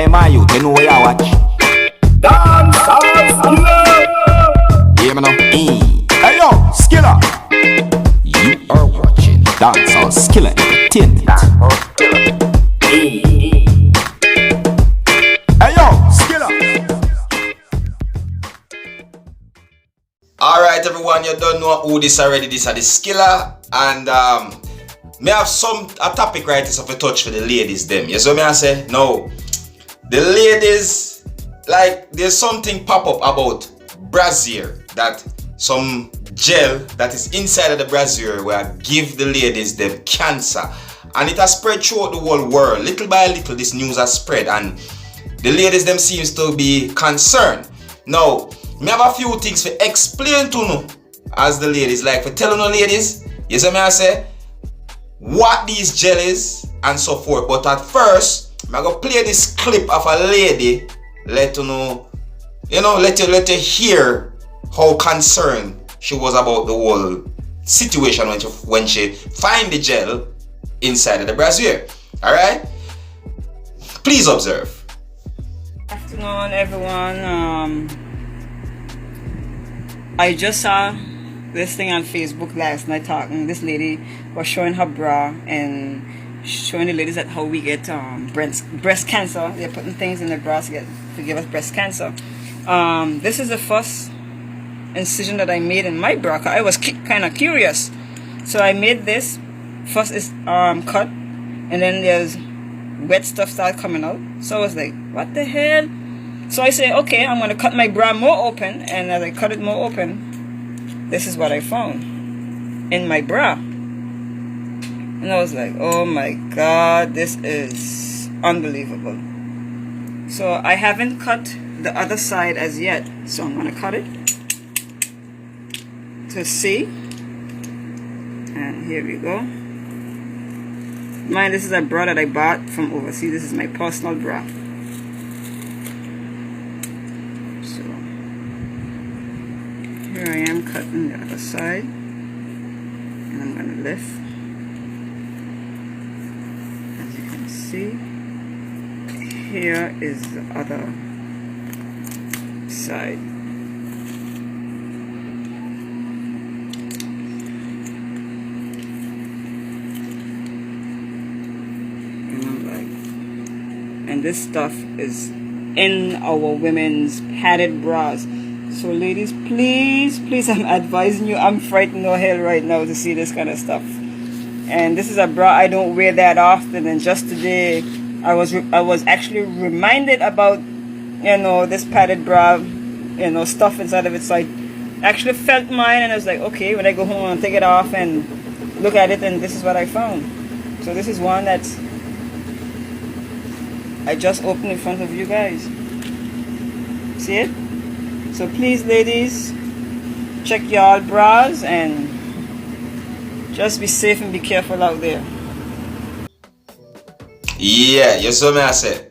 Hey my youth, you know what you watch? Dancehall Skilla. Yeah, man. Hey yo, Skilla. You are watching Dancehall Skilla Entertainment. Hey yo, Skilla. Alright everyone, you don't know who this already. This is the Skilla, and may have a topic right is of a touch for the ladies them. You see what I say? No. The ladies, like there's something pop up about Brassieres, that some gel that is inside of the Brassieres will give the ladies them cancer, and it has spread throughout the whole world. Little by little this news has spread, and the ladies them seems to be concerned. Now, me have a few things to explain to you as the ladies, like for telling the ladies, you see me I say, what these gel is and so forth. But at first, I'm gonna play this clip of a lady, let you know, let you hear how concerned she was about the whole situation when she find the gel inside of the Brassieres. Alright? Please observe. Good afternoon everyone. I just saw this thing on Facebook last night talking. This lady was showing her bra and showing the ladies that how we get breast cancer. They're putting things in the bra to give us breast cancer. This is the first incision that I made in my bra. I was kind of curious, so I made this. First is cut, and then there's wet stuff start coming out. So I was like, what the hell? So I say, okay, I'm gonna cut my bra more open, and as I cut it more open, this is what I found in my bra. And I was like, oh my god, this is unbelievable. So I haven't cut the other side as yet, so I'm gonna cut it to see. And here we go. Mind, this is a bra that I bought from overseas. This is my personal bra. So here I am cutting the other side, and I'm gonna lift. As you can see, here is the other side. And this stuff is in our women's padded bras. So ladies, please, I'm advising you, I'm frightened no hell right now to see this kind of stuff. And this is a bra I don't wear that often, and just today I was actually reminded about, this padded bra, stuff inside of it. So I actually felt mine, and I was like, okay, when I go home I'll take it off and look at it, and this is what I found. So this is one that's I just opened in front of you guys. See it? So please, ladies, check y'all bras and just be safe and be careful out there. Yeah, you see me I say.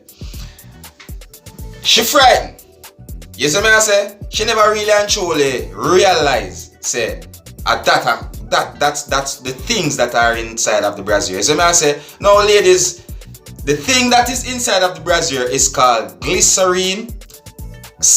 She frightened. You see me I say. She never really and truly realized, say, that's the things that are inside of the Brassieres. You see me I say. No, ladies. The thing that is inside of the Brassieres is called glycerine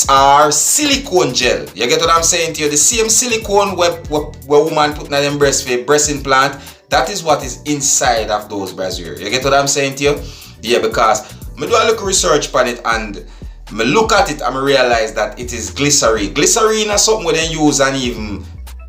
or silicone gel. You get what I'm saying to you? The same silicone where woman put in them breast implant, that is what is inside of those Brassieres. You get what I'm saying to you? Yeah, because I do a little research on it, and I look at it and I realize that it is glycerine. Glycerine is something we then use and even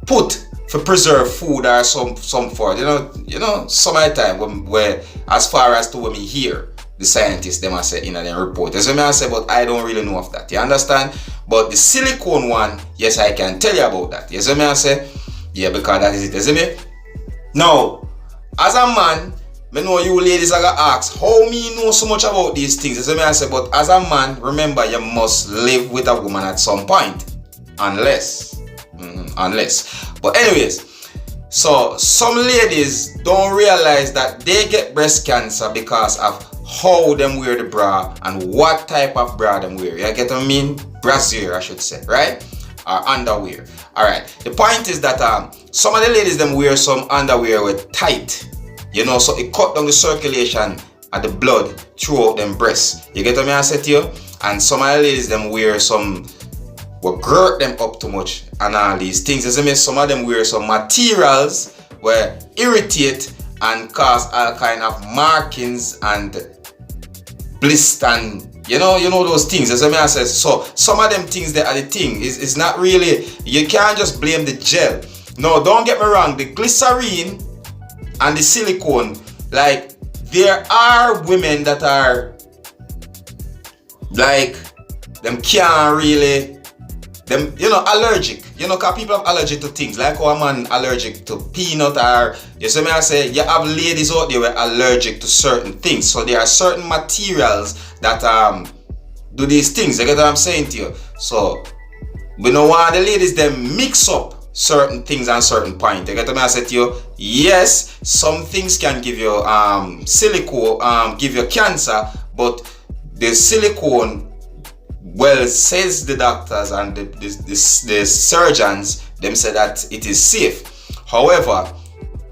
put for preserve food or some for some of the time where as far as to women here, the scientists them say in their report. That's what I say, but I don't really know of that. You understand? But the silicone one, yes, I can tell you about that. Yes, what I say? Yeah, because that is it, isn't it? Now, as a man, I know you ladies are gonna ask how me know so much about these things. That's what I say, but as a man, remember you must live with a woman at some point. Unless. But anyways, so some ladies don't realize that they get breast cancer because of how them wear the bra and what type of bra them wear. You get what I mean? Brassiere, I should say, right? Or underwear. Alright. The point is that some of the ladies them wear some underwear with tight. So it cut down the circulation of the blood throughout them breasts. You get what I say to you? And some of the ladies them wear some will girt them up too much and all these things. As I mean, some of them wear some materials where irritate and cause all kind of markings and blister and you know those things. As I say, so some of them things that are the thing. It's not really, you can't just blame the gel. No, don't get me wrong, the glycerine and the silicone, like there are women that are like them can't really them allergic, cause people have allergy to things like how a man allergic to peanut, or you see me I say you have ladies out there who are allergic to certain things. So there are certain materials that do these things. You get what I'm saying to you? So we don't want the ladies them mix up certain things and certain point. You get what I say to you? Yes, some things can give you silicone, give you cancer, but the silicone, well, says the doctors and the surgeons, them say that it is safe. However,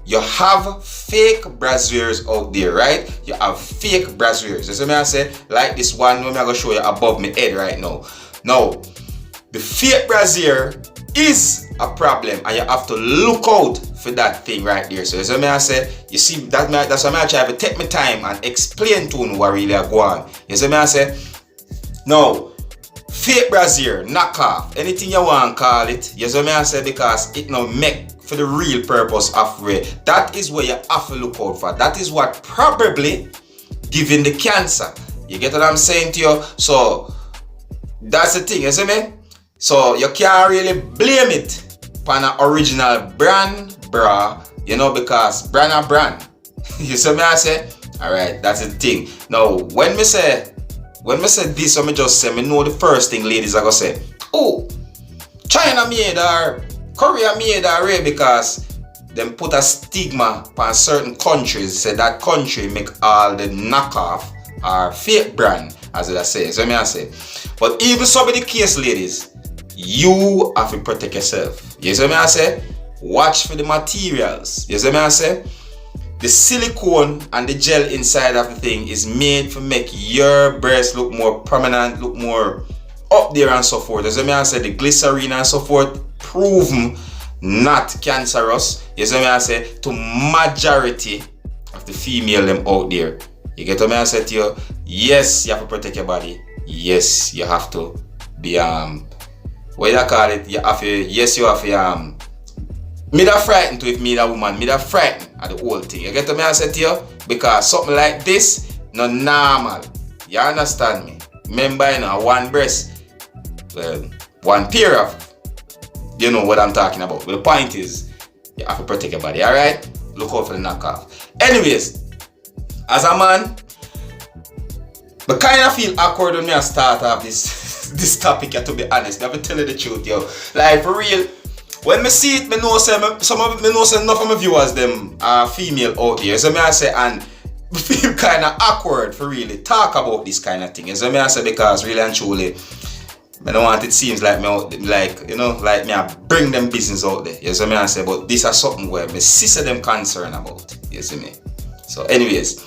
you have fake brassieres out there, right? You have fake brassieres. You see me I say, like this one when I'm going to show you above my head right now. Now, the fake brassiere is a problem and you have to look out for that thing right there. So you see me I say, you see, that's why I try to take my time and explain to you what really are going on. You see me I say, now, fake brassiere, knockoff, anything you want to call it, you see me I say, because it no make for the real purpose of wear. That is where you have to look out for. That is what probably giving the cancer. You get what I'm saying to you? So that's the thing, you see me? So you can't really blame it on an original brand bra, because brand are brand. You see me I say? Alright, that's the thing. Now when me say this, I just say, me know the first thing ladies are gonna say, oh, China made or Korea made or because them put a stigma on certain countries, say that country make all the knockoff or fake brand, as I say. So I say, but even so be the case, ladies, you have to protect yourself. You see me I say? Watch for the materials. You see me I say? The silicone and the gel inside of the thing is made to make your breast look more prominent, look more up there and so forth. As I say, the glycerine and so forth proven not cancerous. You see me I say, to majority of the female them out there. You get what I say to you? Yes, you have to protect your body. Yes, you have to be what you call it? You have to, yes, you have to me that frightened to if me that woman, me that frightened at the whole thing. You get what I say to you? Because something like this, no normal. You understand me? Remember, one breast, well, one pair of, you know what I'm talking about. But the point is, you have to protect your body, alright? Look out for the knockoff. Anyways, as a man, I kind of feel awkward when I start off this topic, to be honest. I have to tell you the truth, yo. Like, for real. When me see it, me know say enough of my viewers them are female out here. So me I say, and feel kind of awkward for really talk about this kind of thing. So me I say, because really and truly, I don't want it seems like me like me I bring them business out there. You see me I say, but this is something where my sister them concerned about. You see me. So anyways,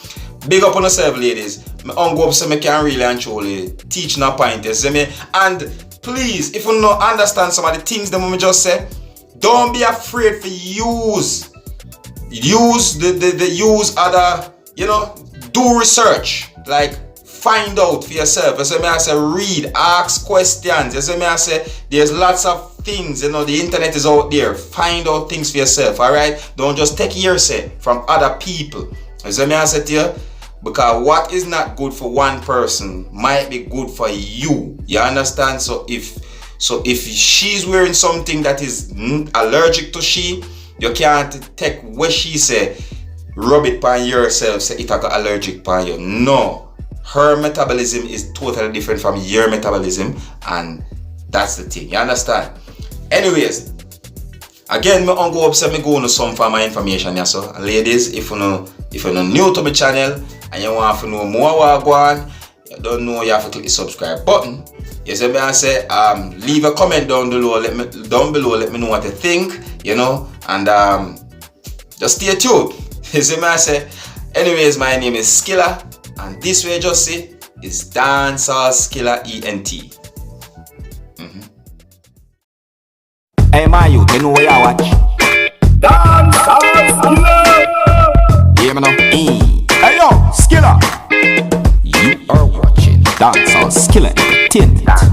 big up on yourself, ladies. Me go up so me can really and truly teach no point. You see me. And please, if you don't understand some of the things that me just say, don't be afraid to use other, do research, like find out for yourself. As I say, read, ask questions. As I say, there's lots of things, the internet is out there. Find out things for yourself, alright? Don't just take hearsay from other people. As I say to you, because what is not good for one person might be good for you. You understand? So if she's wearing something that is allergic to you can't take what she say, rub it on yourself, say it got allergic on you. No. Her metabolism is totally different from your metabolism, and that's the thing. You understand? Anyways, again, me go up so me go on some for my information. Yeah, so ladies, if you're new to my channel and you want to know more what go on, you don't know, you have to click the subscribe button. Yes, I say, leave a comment down below. Let me know what you think, and just stay tuned. Yes, I say. Anyways, my name is Skilla. And this way just see is Dancehall Skilla ENT. Hey, my youth, you know where you watch? Dancehall Skilla. Yeah, man. Hey, yo, Skilla. You are watching Dancehall Skilla Entertainment.